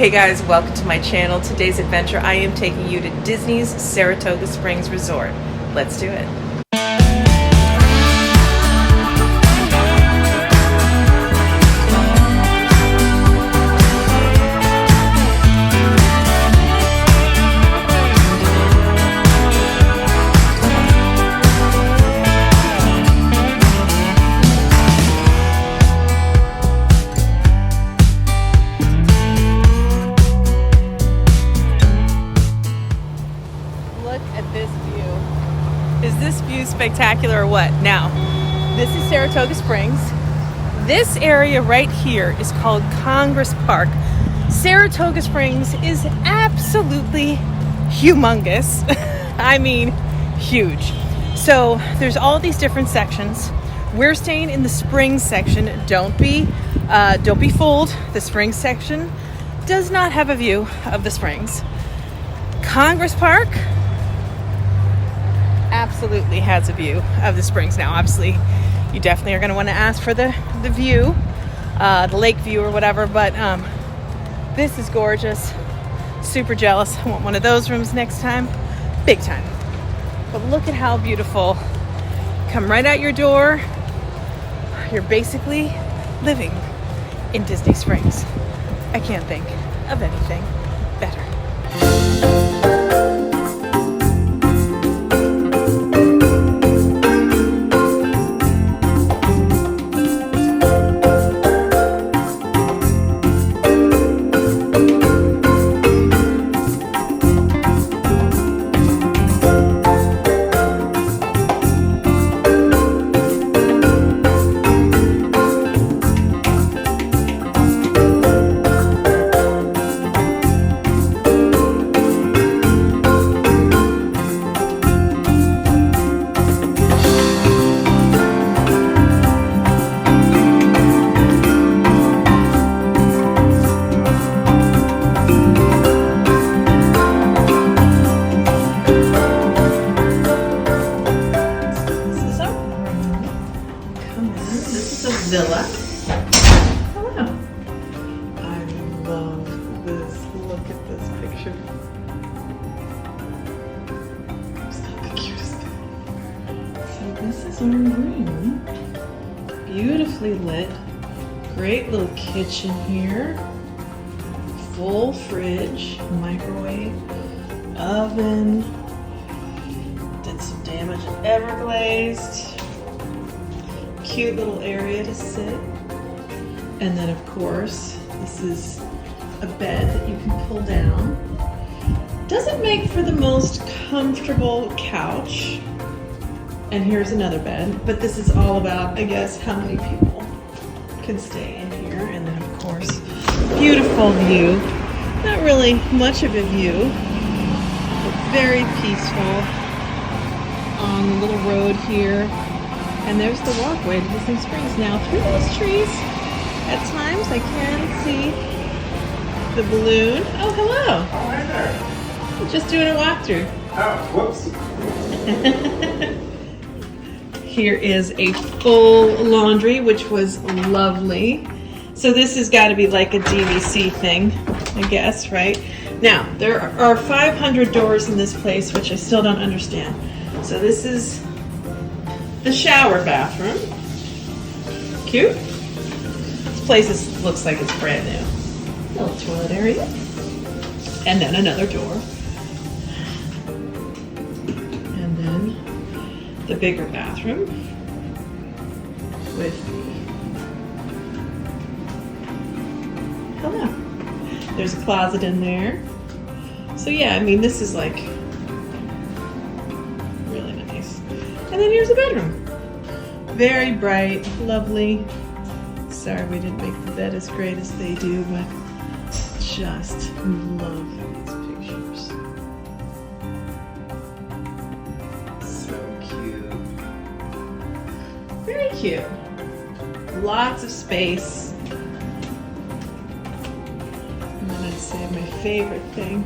Hey guys, welcome to my channel. Today's adventure, I am taking you to Disney's Saratoga Springs Resort. Let's do it. Is this view spectacular or what? Now, this is Saratoga Springs. This area right here is called Congress Park. Saratoga Springs is absolutely humongous. I mean, huge. So there's all these different sections. We're staying in the Springs section. Don't be fooled. The Springs section does not have a view of the Springs. Congress Park absolutely has a view of the Springs. Now, obviously, you definitely are going to want to ask for the view, the lake view or whatever, but this is gorgeous. Super jealous. I want one of those rooms next time. Big time. But look at how beautiful. Come right out your door. You're basically living in Disney Springs. I can't think of anything better. Villa. Hello. I love this. Look at this picture. It's not the cutest thing. So this is our room. Beautifully lit. Great little kitchen here. Full fridge, microwave, oven. Did some damage at Everglazed. Cute little area to sit. And then of course, this is a bed that you can pull down. Doesn't make for the most comfortable couch. And here's another bed, but this is all about, I guess, how many people can stay in here. And then of course, beautiful view. Not really much of a view, but very peaceful on the little road here. And there's the walkway to Disney Springs. Now, through those trees, at times I can see the balloon. Oh, hello. Oh, hi there. Just doing a walkthrough. Oh, whoops. Here is a full laundry, which was lovely. So this has got to be like a DVC thing, I guess, right? Now, there are 500 doors in this place, which I still don't understand. So this is the shower bathroom. Cute. This place looks like it's brand new. Little toilet area. And then another door. And then the bigger bathroom with hello. There's a closet in there. So yeah, I mean, this is like really nice. And then here's the bedroom. Very bright, lovely. Sorry we didn't make the bed as great as they do, but just love these pictures. So cute. Very cute. Lots of space. And then I'd say my favorite thing.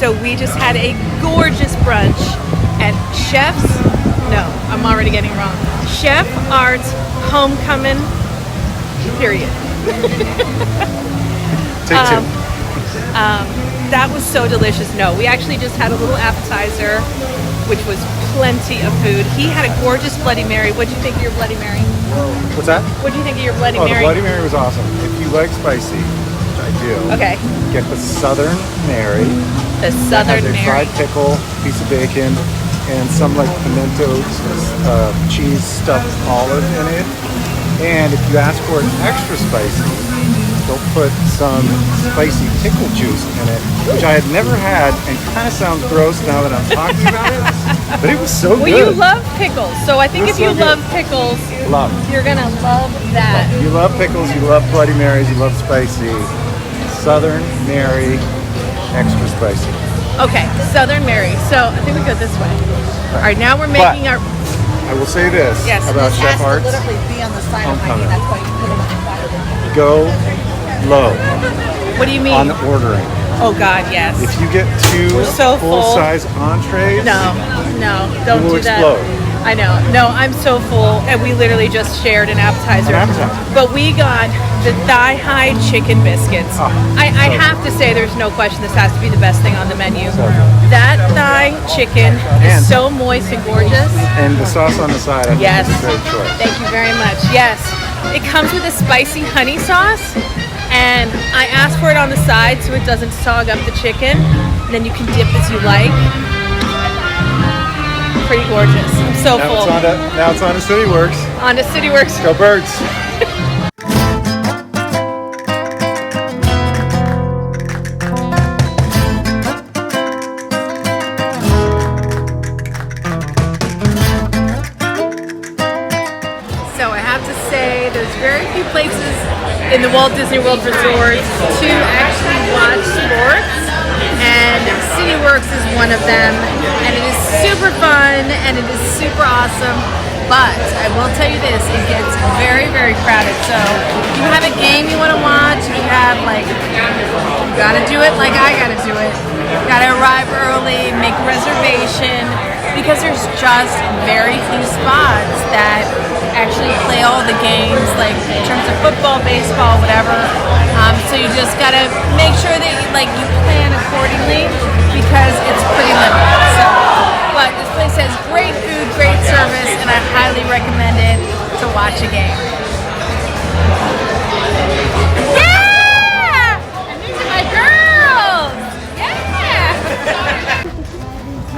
So we just had a gorgeous brunch at I'm already getting wrong. Chef Art's Homecomin, period. Take two. That was so delicious. No, we actually just had a little appetizer, which was plenty of food. He had a gorgeous Bloody Mary. What'd you think of your Bloody Mary? What's that? What'd you think of your Bloody Oh, Mary? the Bloody Mary was awesome. If you like spicy, which I do, Okay. get the Southern Mary. The That Southern has a Mary. fried pickle, piece of bacon, and some like pimento cheese stuffed olive in it. And if you ask for it extra spicy, they'll put some spicy pickle juice in it, which I had never had, and kind of sounds gross now that I'm talking about it. But it was so Well, good. you love pickles, so I think It if was you so good. love pickles, Love. you're gonna love that. You love pickles, you love Bloody Marys, you love spicy. Southern Mary, extra spicy. Okay, Southern Mary. So I think we go this way. All right, now we're making our. I will say this Yes. about This Chef has to Arts. literally be on the side of my Homecoming. knee. That's why you put it on the side of the knee. Go low What do you mean? on ordering. Oh God, yes. If you get two We're so full. full-size entrees, No, don't You will do that. explode. I know. No, I'm so full, and we literally just shared an appetizer. An appetizer. But we got the thigh-high chicken biscuits. Oh, I so have to say, there's no question this has to be the best thing on the menu. So good. That thigh chicken And- is so moist and gorgeous. and the sauce on the side, I think Yes. is a great choice. Thank you very much. Yes, it comes with a spicy honey sauce, and I asked for it on the side so it doesn't sog up the chicken. And then you can dip as you like. Pretty gorgeous. I'm so Now full. it's on to City Works. On to CityWorks. Go Birds. So I have to say, there's very few places in the Walt Disney World Resort to actually watch sports, and CityWorks is one of them, and it is super fun, and it is super awesome, but I will tell you this, it gets very, very crowded, so if you have a game you want to watch, you have like, you gotta do it like I gotta do it. You gotta arrive early, make a reservation, because there's just very few spots that actually play all the games, like in terms of football, baseball, whatever. So you just gotta make sure that you plan accordingly, because it's pretty limited. So, but this place has great food, great service, and I highly recommend it to watch a game. Yeah! And these are my girls! Yeah!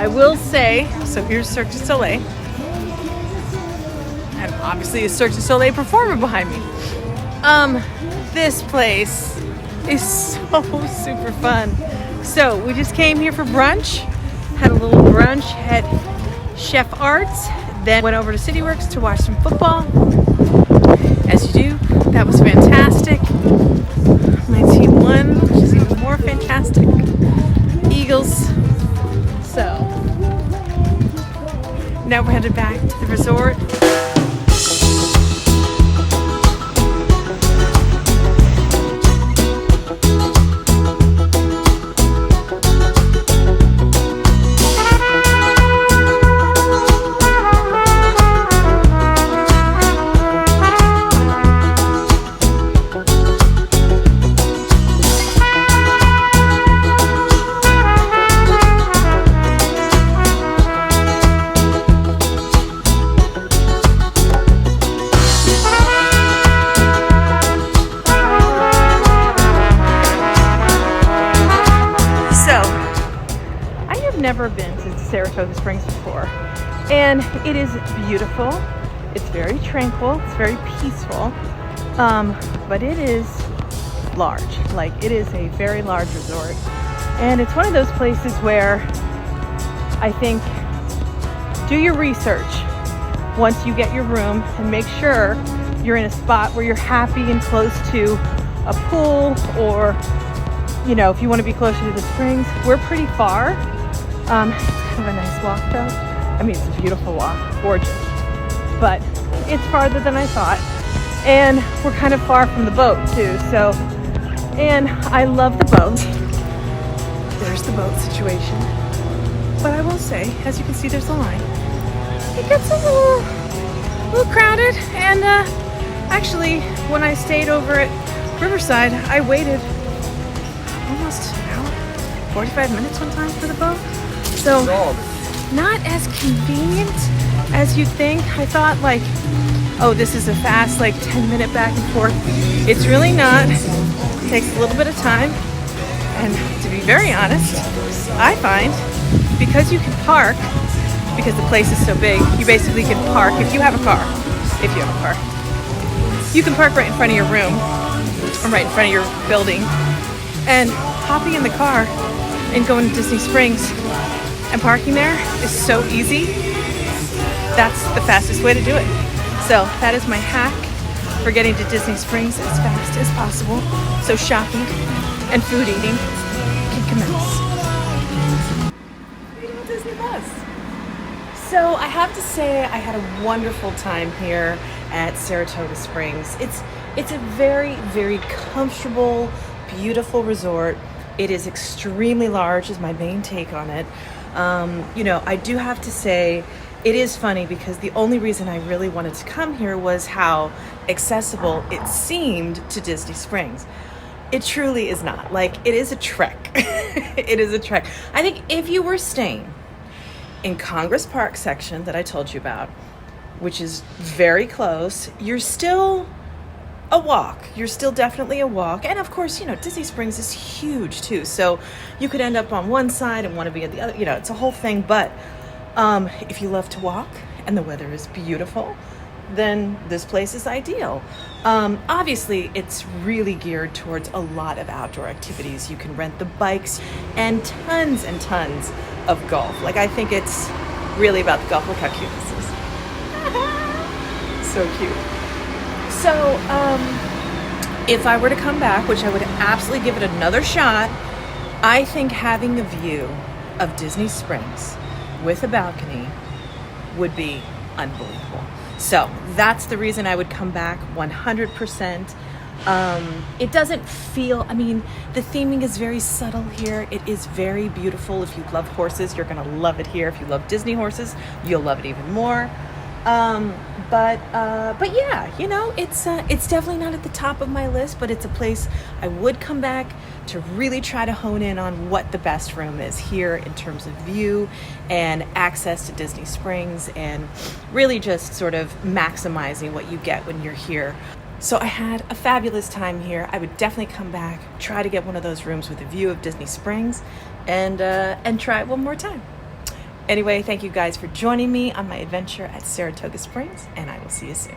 I will say, so here's Cirque du Soleil. And obviously a Cirque du Soleil performer behind me. This place is so super fun. So we just came here for brunch, had a little brunch at Chef Arts, then went over to CityWorks to watch some football. As you do, that was fantastic. My team won, which is even more fantastic. Eagles. So now we're headed back to the resort. Never been to Saratoga Springs before, and it is beautiful. It's very tranquil, it's very peaceful, but it is large. Like, it is a very large resort, and it's one of those places where I think do your research once you get your room and make sure you're in a spot where you're happy and close to a pool, or you know, if you want to be closer to the springs. We're pretty far. It's kind of a nice walk though. I mean, it's a beautiful walk, gorgeous, but it's farther than I thought, and we're kind of far from the boat too. So, and I love the boat. there's the boat situation. But I will say, as you can see, there's a line. It gets a little crowded, and actually, when I stayed over at Riverside, I waited almost an hour, 45 minutes one time for the boat. So, not as convenient as you'd think. I thought like, oh, this is a fast like 10-minute back and forth. It's really not. It takes a little bit of time. And to be very honest, I find because you can park, because the place is so big, you basically can park if you have a car. If you have a car. You can park right in front of your room or right in front of your building, and hopping in the car and going to Disney Springs and parking there is so easy. That's the fastest way to do it. So that is my hack for getting to Disney Springs as fast as possible, so shopping and food eating can commence. Disney Bus. So I have to say I had a wonderful time here at Saratoga Springs. It's a very, very comfortable, beautiful resort. It is extremely large is my main take on it. I do have to say it is funny because the only reason I really wanted to come here was how accessible it seemed to Disney Springs. It truly is not. Like, it is a trek. It is a trek. I think if you were staying in Congress Park section that I told you about, which is very close, you're still a walk. You're still definitely a walk. And of course, Disney Springs is huge too. So you could end up on one side and want to be at the other. It's a whole thing. But if you love to walk and the weather is beautiful, then this place is ideal. Obviously, it's really geared towards a lot of outdoor activities. You can rent the bikes and tons of golf. Like, I think it's really about the golf. Look how cute this is. So cute. So, if I were to come back, which I would absolutely give it another shot, I think having a view of Disney Springs with a balcony would be unbelievable. So that's the reason I would come back 100%. It doesn't feel, the theming is very subtle here. It is very beautiful. If you love horses, you're going to love it here. If you love Disney horses, you'll love it even more. But yeah, it's definitely not at the top of my list, but it's a place I would come back to really try to hone in on what the best room is here in terms of view and access to Disney Springs, and really just sort of maximizing what you get when you're here. So I had a fabulous time here. I would definitely come back, try to get one of those rooms with a view of Disney Springs, and try it one more time. Anyway, thank you guys for joining me on my adventure at Saratoga Springs, and I will see you soon.